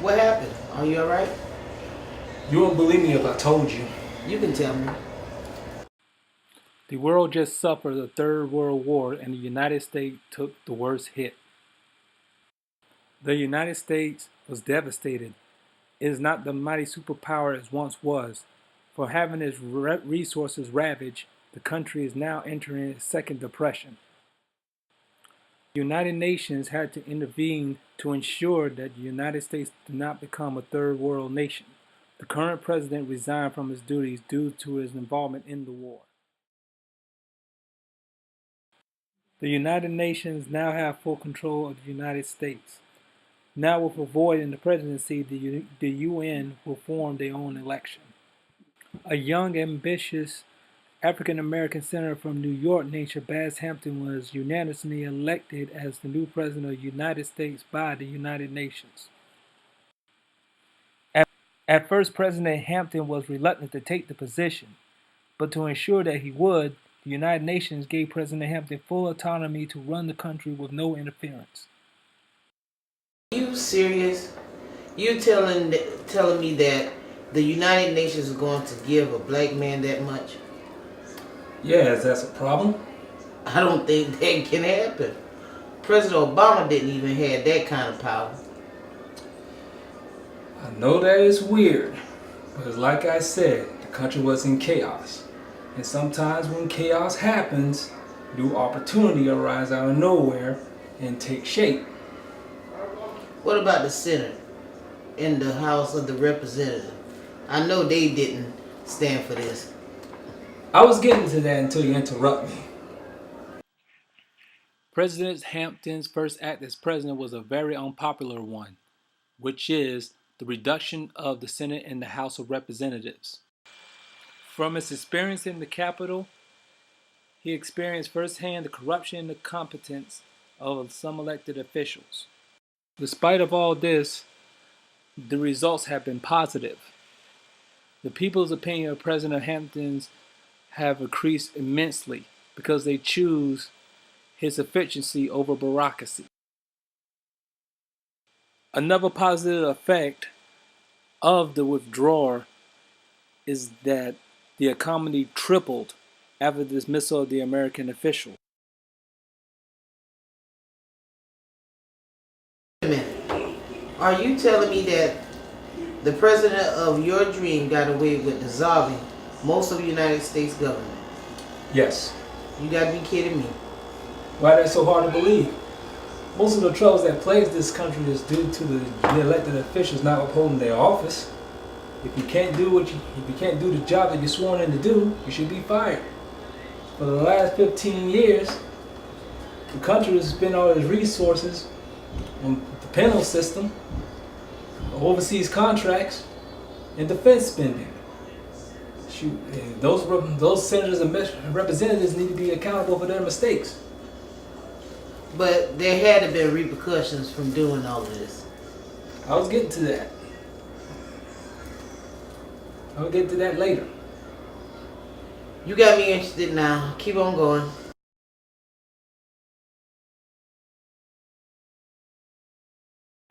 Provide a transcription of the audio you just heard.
What happened? Are you alright? You wouldn't believe me if I told you. You can tell me. The world just suffered a third world war and the United States took the worst hit. The United States was devastated. It is not the mighty superpower it once was. For having its resources ravaged, the country is now entering its second depression. The United Nations had to intervene to ensure that the United States did not become a third world nation. The current president resigned from his duties due to his involvement in the war. The United Nations now have full control of the United States. Now, with avoiding the presidency, the UN will form their own election. A young, ambitious African American senator from New York named Shabazz Hampton was unanimously elected as the new president of the United States by the United Nations. At first, President Hampton was reluctant to take the position, but to ensure that he would, the United Nations gave President Hampton full autonomy to run the country with no interference. Are you serious? You telling me that the United Nations is going to give a black man that much? Yes, that's a problem. I don't think that can happen. President Obama didn't even have that kind of power. I know that it's weird, but it's like I said, the country was in chaos. And sometimes when chaos happens, new opportunity arises out of nowhere and takes shape. What about the Senate and the House of the Representatives? I know they didn't stand for this. I was getting to that until you interrupt me. President Hampton's first act as president was a very unpopular one, which is the reduction of the Senate and the House of Representatives. From his experience in the Capitol, he experienced firsthand the corruption and the incompetence of some elected officials. Despite of all this, the results have been positive. The people's opinion of President Hampton's have increased immensely because they choose his efficiency over bureaucracy. Another positive effect of the withdrawal is that the economy tripled after the dismissal of the American official. Wait a minute. Are you telling me that the president of your dream got away with dissolving most of the United States government? Yes. You gotta be kidding me. Why that's so hard to believe? Most of the troubles that plagues this country is due to the elected officials not upholding their office. If you can't do the job that you're sworn in to do, you should be fired. For the last 15 years, the country has spent all its resources on the penal system, overseas contracts, and defense spending. Shoot, those senators and representatives need to be accountable for their mistakes. But there had to be repercussions from doing all of this. I was getting to that. I'll get to that later. You got me interested now. Keep on going.